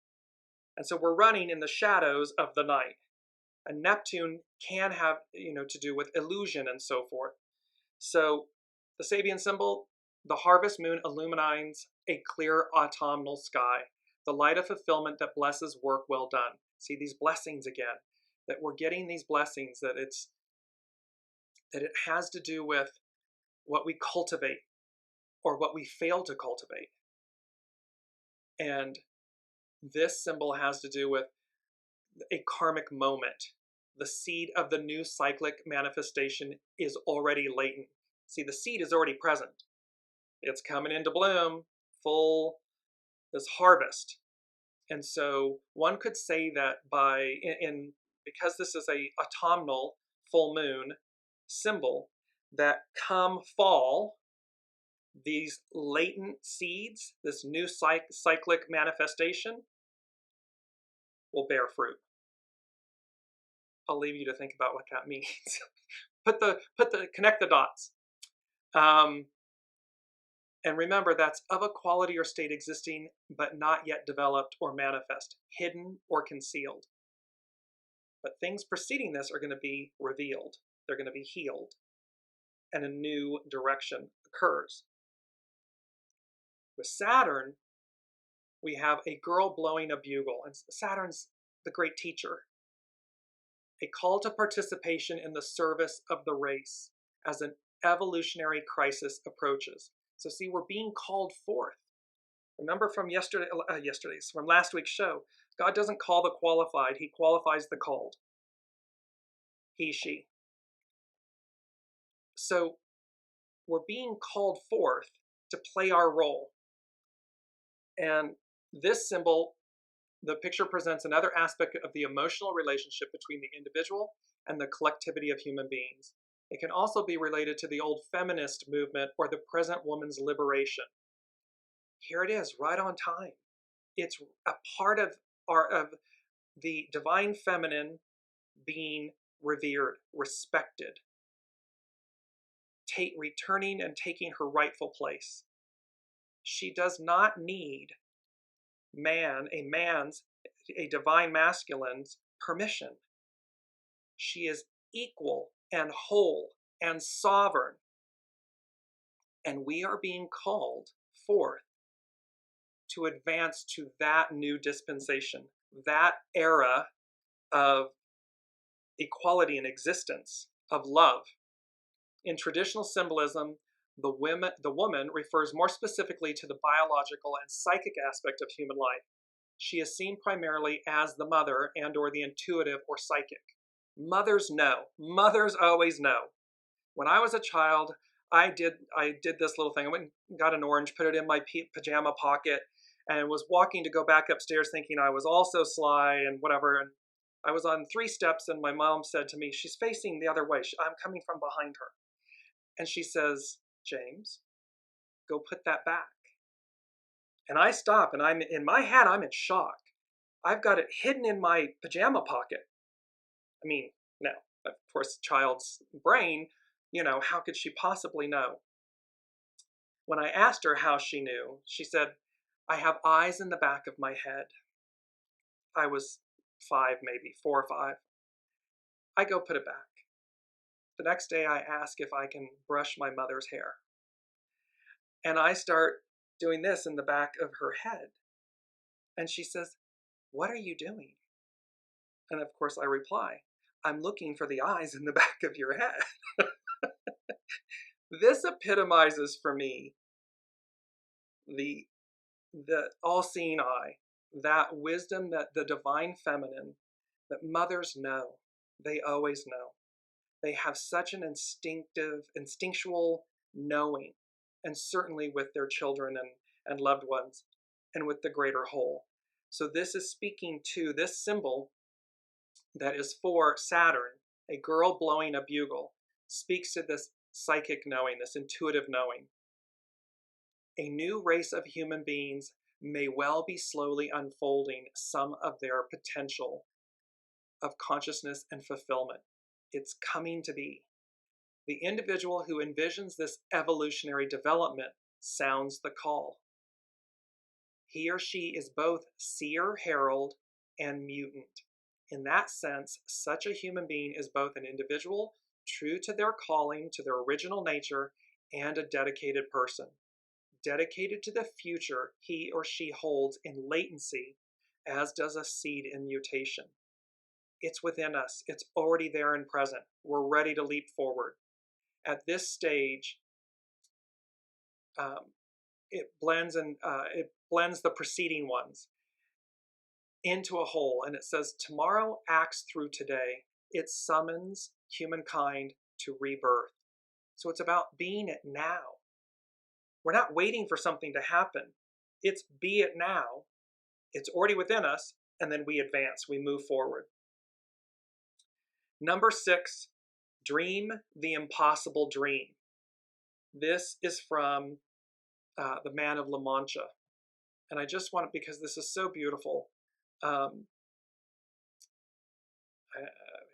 And so we're running in the shadows of the night. And Neptune can have, to do with illusion and so forth. So the Sabian symbol, the harvest moon illumines a clear autumnal sky, the light of fulfillment that blesses work well done. See these blessings again, that we're getting these blessings, that it has to do with what we cultivate or what we fail to cultivate. And this symbol has to do with a karmic moment. The seed of the new cyclic manifestation is already latent. See, the seed is already present. It's coming into bloom, full, this harvest. And so one could say that because this is a autumnal full moon symbol, that come fall, these latent seeds, this new cyclic manifestation, will bear fruit. I'll leave you to think about what that means. Connect the dots. And remember, that's of a quality or state existing, but not yet developed or manifest, hidden or concealed. But things preceding this are going to be revealed. They're going to be healed, and a new direction occurs. With Saturn, we have a girl blowing a bugle, and Saturn's the great teacher. A call to participation in the service of the race as an evolutionary crisis approaches. So see, we're being called forth. Remember from from last week's show, God doesn't call the qualified, he qualifies the called. He, she. So we're being called forth to play our role. And this symbol, the picture presents another aspect of the emotional relationship between the individual and the collectivity of human beings. It can also be related to the old feminist movement or the present woman's liberation. Here it is, right on time. It's a part of the divine feminine being revered, respected, returning and taking her rightful place. She does not need a divine masculine's permission. She is equal and whole and sovereign. And we are being called forth to advance to that new dispensation, that era of equality and existence, of love. In traditional symbolism, the woman refers more specifically to the biological and psychic aspect of human life. She is seen primarily as the mother and or the intuitive or psychic. Mothers know. Mothers always know. When I was a child, I did this little thing. I went and got an orange, put it in my pajama pocket, and was walking to go back upstairs thinking I was also sly and whatever. And I was on 3 steps and my mom said to me, she's facing the other way. I'm coming from behind her. And she says, James, go put that back. And I stop and I'm in my head, I'm in shock. I've got it hidden in my pajama pocket. I mean, no, of course, child's brain, how could she possibly know? When I asked her how she knew, she said, I have eyes in the back of my head. I was 5, maybe 4 or 5. I go put it back. The next day I ask if I can brush my mother's hair. And I start doing this in the back of her head. And she says, what are you doing? And of course I reply, I'm looking for the eyes in the back of your head. This epitomizes for me the all-seeing eye, that wisdom, that the divine feminine, that mothers know. They always know. They have such an instinctual knowing, and certainly with their children and loved ones, and with the greater whole. So this is speaking to this symbol that is for Saturn, a girl blowing a bugle, speaks to this psychic knowing, this intuitive knowing. A new race of human beings may well be slowly unfolding some of their potential of consciousness and fulfillment. It's coming to be. The individual who envisions this evolutionary development sounds the call. He or she is both seer, herald, and mutant. In that sense, such a human being is both an individual, true to their calling, to their original nature, and a dedicated person, dedicated to the future he or she holds in latency, as does a seed in mutation. It's within us. It's already there and present. We're ready to leap forward. At this stage, it blends the preceding ones into a whole, and it says, tomorrow acts through today. It summons humankind to rebirth. So it's about being it now. We're not waiting for something to happen. It's be it now. It's already within us, and then we advance, we move forward. Number 6, dream the impossible dream. This is from the Man of La Mancha. And I just want it because this is so beautiful. There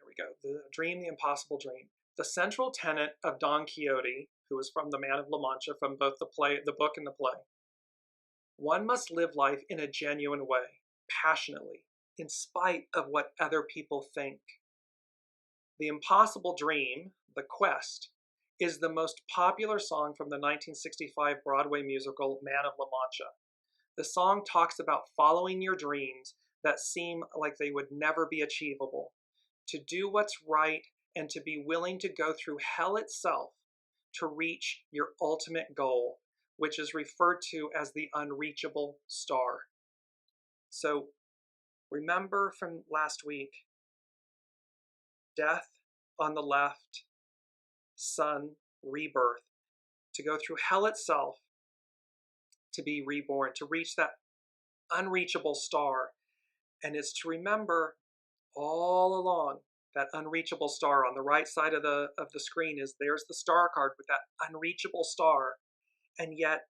we go. Dream the impossible dream. The central tenet of Don Quixote, who is from the Man of La Mancha, from both the book and the play. One must live life in a genuine way, passionately, in spite of what other people think. The Impossible Dream, The Quest, is the most popular song from the 1965 Broadway musical Man of La Mancha. The song talks about following your dreams that seem like they would never be achievable, to do what's right and to be willing to go through hell itself to reach your ultimate goal, which is referred to as the unreachable star. So remember from last week, death on the left, sun, rebirth, to go through hell itself, to be reborn, to reach that unreachable star. And it's to remember all along that unreachable star on the right side of the screen there's the star card with that unreachable star. And yet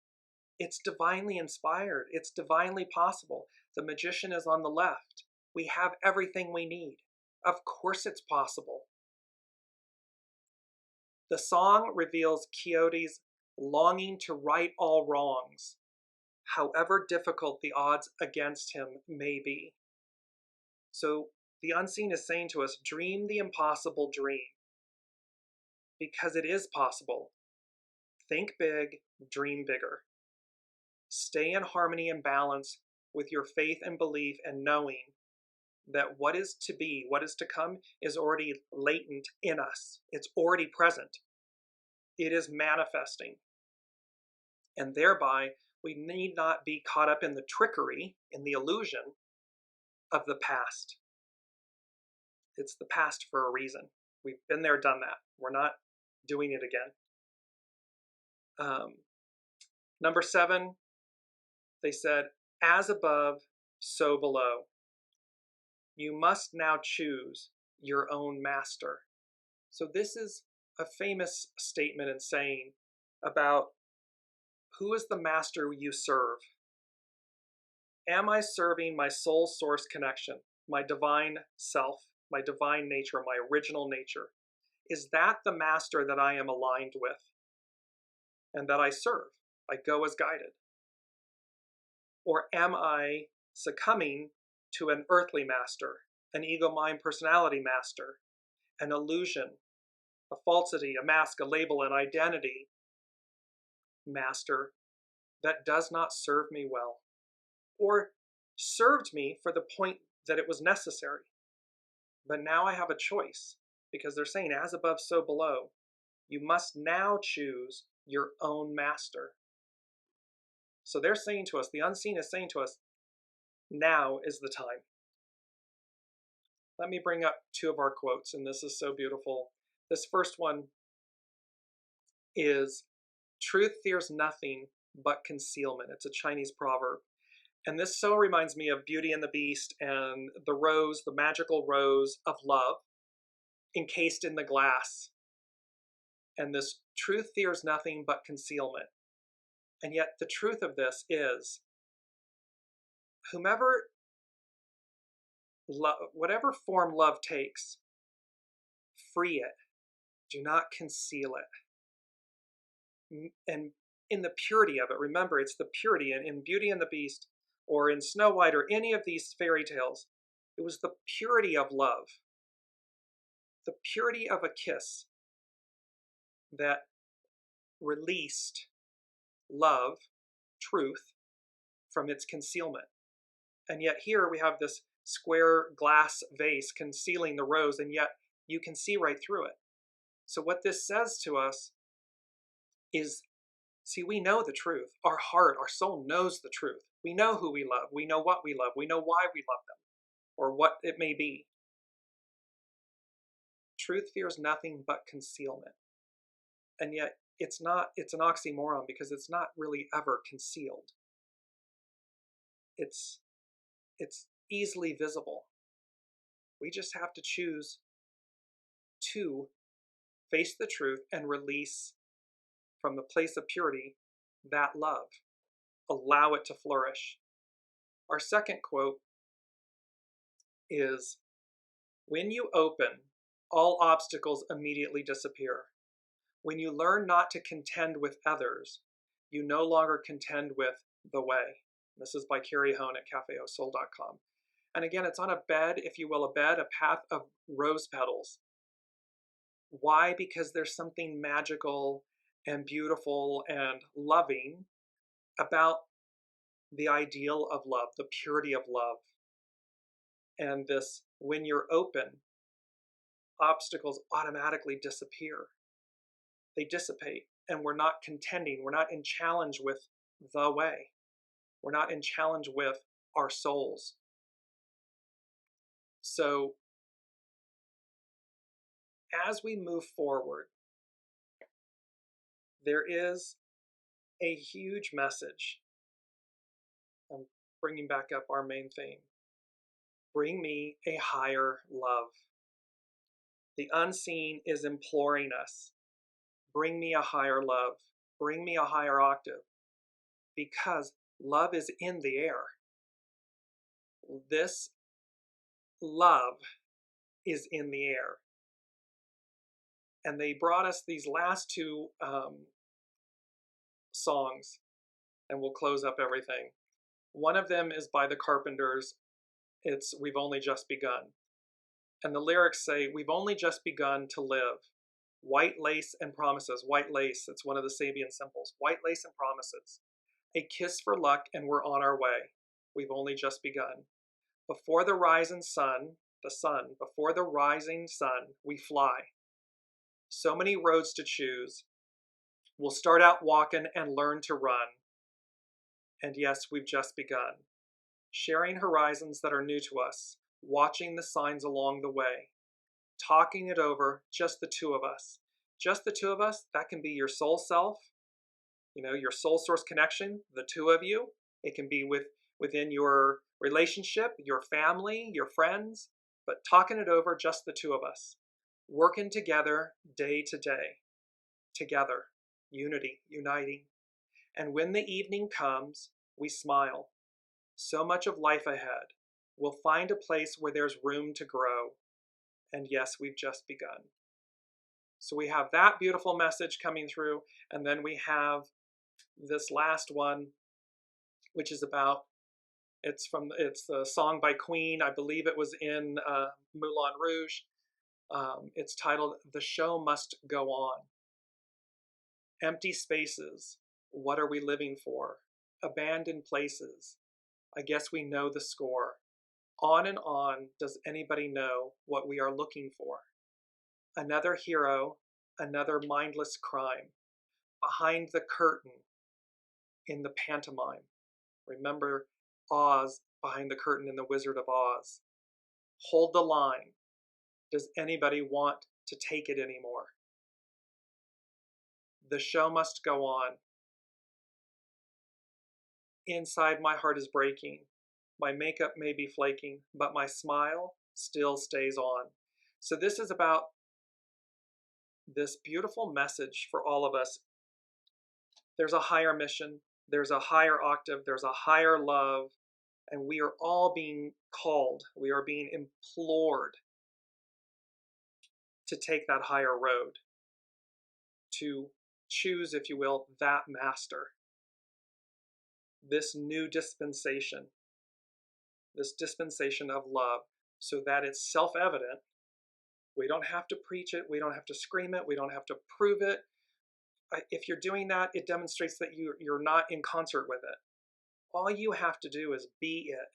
it's divinely inspired. It's divinely possible. The magician is on the left. We have everything we need. Of course it's possible. The song reveals Quixote's longing to right all wrongs, however difficult the odds against him may be. So the unseen is saying to us, dream the impossible dream, because it is possible. Think big, dream bigger. Stay in harmony and balance with your faith and belief, and knowing that what is to be, what is to come, is already latent in us. It's already present. It is manifesting. And thereby, we need not be caught up in the trickery, in the illusion of the past. It's the past for a reason. We've been there, done that. We're not doing it again. Number 7, they said, as above, so below. You must now choose your own master. So this is a famous statement and saying about who is the master you serve. Am I serving my soul source connection, my divine self, my divine nature, my original nature? Is that the master that I am aligned with and that I serve? I go as guided. Or am I succumbing to an earthly master, an ego mind personality master, an illusion, a falsity, a mask, a label, an identity master that does not serve me well, or served me for the point that it was necessary? But now I have a choice, because they're saying, as above, so below. You must now choose your own master. So they're saying to us, the unseen is saying to us, now is the time. Let me bring up 2 of our quotes, and this is so beautiful. This first one is, truth fears nothing but concealment. It's a Chinese proverb. And this so reminds me of Beauty and the Beast and the rose, the magical rose of love, encased in the glass. And this truth fears nothing but concealment. And yet the truth of this is whomever, whatever form love takes, free it. Do not conceal it. And in the purity of it, remember, it's the purity. And in Beauty and the Beast, or in Snow White, or any of these fairy tales, it was the purity of love, the purity of a kiss that released love, truth, from its concealment. And yet here we have this square glass vase concealing the rose, and yet you can see right through it. So what this says to us is, see, we know the truth. Our heart, our soul knows the truth. We know who we love. We know what we love. We know why we love them, or what it may be. Truth fears nothing but concealment. And yet it's an oxymoron, because it's not really ever concealed. It's easily visible. We just have to choose to face the truth and release from the place of purity that love. Allow it to flourish. Our second quote is, when you open, all obstacles immediately disappear. When you learn not to contend with others, you no longer contend with the way. This is by Carrie Hone at cafeosoul.com. And again, it's on a bed, if you will, a path of rose petals. Why? Because there's something magical and beautiful and loving about the ideal of love, the purity of love. And this, when you're open, obstacles automatically disappear. They dissipate, and we're not contending. We're not in challenge with the way. We're not in challenge with our souls. So as we move forward, there is a huge message. I'm bringing back up our main theme. Bring me a higher love. The unseen is imploring us. Bring me a higher love. Bring me a higher octave. Because love is in the air. This love is in the air. And they brought us these last two songs, and we'll close up everything. One of them is by the Carpenters. It's We've Only Just Begun. And the lyrics say, we've only just begun to live. White lace and promises. White lace, it's one of the Sabian symbols. White lace and promises. A kiss for luck, and we're on our way. We've only just begun. Before the rising sun, before the rising sun, we fly. So many roads to choose. We'll start out walking and learn to run. And yes, we've just begun. Sharing horizons that are new to us, watching the signs along the way, talking it over, just the two of us. Just the two of us, that can be your soul self, your soul source connection, the two of you. It can be within your relationship, your family, your friends, but talking it over, just the two of us. Working together day to day, together, unity, uniting. And when the evening comes, we smile. So much of life ahead. We'll find a place where there's room to grow. And yes, we've just begun. So we have that beautiful message coming through, and then we have this last one, which is about, it's the song by Queen. I believe it was in Moulin Rouge. It's titled, The Show Must Go On. Empty spaces, what are we living for? Abandoned places, I guess we know the score. On and on, does anybody know what we are looking for? Another hero, another mindless crime. Behind the curtain, in the pantomime. Remember Oz behind the curtain in The Wizard of Oz. Hold the line. Does anybody want to take it anymore? The show must go on. Inside, my heart is breaking. My makeup may be flaking, but my smile still stays on. So this is about this beautiful message for all of us. There's a higher mission. There's a higher octave. There's a higher love. And we are all being called, we are being implored to take that higher road, to choose, if you will, that master, this new dispensation, this dispensation of love, so that it's self-evident. We don't have to preach it, we don't have to scream it, we don't have to prove it. If you're doing that, it demonstrates that you're not in concert with it. All you have to do is be it.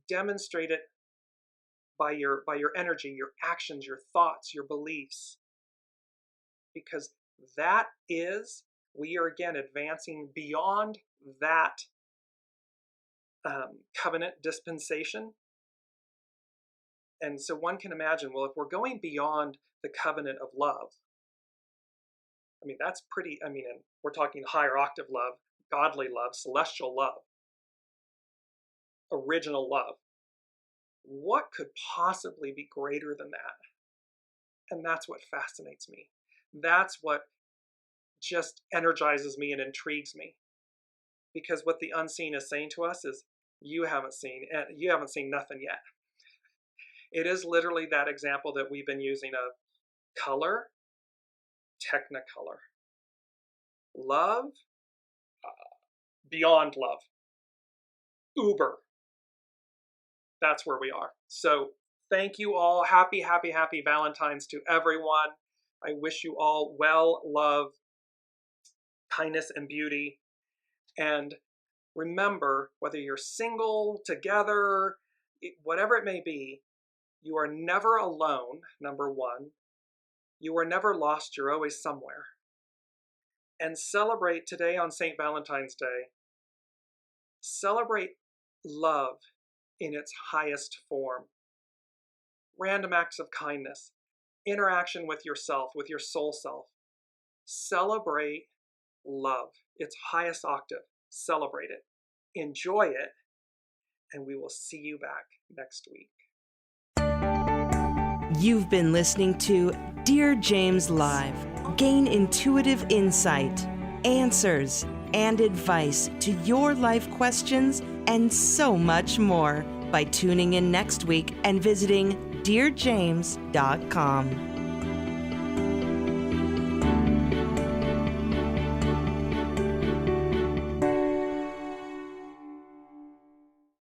Demonstrate it by your energy, your actions, your thoughts, your beliefs. Because that is, we are again advancing beyond that covenant dispensation. And so one can imagine, well, if we're going beyond the covenant of love, I mean, that's pretty, and we're talking higher octave love, godly love, celestial love, original love. What could possibly be greater than that? And that's what fascinates me. That's what just energizes me and intrigues me. Because what the unseen is saying to us is, you haven't seen nothing yet. It is literally that example that we've been using of color, technicolor, love, beyond love, uber. That's where we are. So thank you all. Happy, happy, happy Valentine's to everyone. I wish you all well, love, kindness, and beauty. And remember, whether you're single, together, whatever it may be, you are never alone, number one. You are never lost. You're always somewhere. And celebrate today on St. Valentine's Day. Celebrate love in its highest form. Random acts of kindness. Interaction with yourself, with your soul self. Celebrate love, its highest octave. Celebrate it. Enjoy it. And we will see you back next week. You've been listening to Dearjames Live. Gain intuitive insight, answers, and advice to your life questions and so much more by tuning in next week and visiting dearjames.com.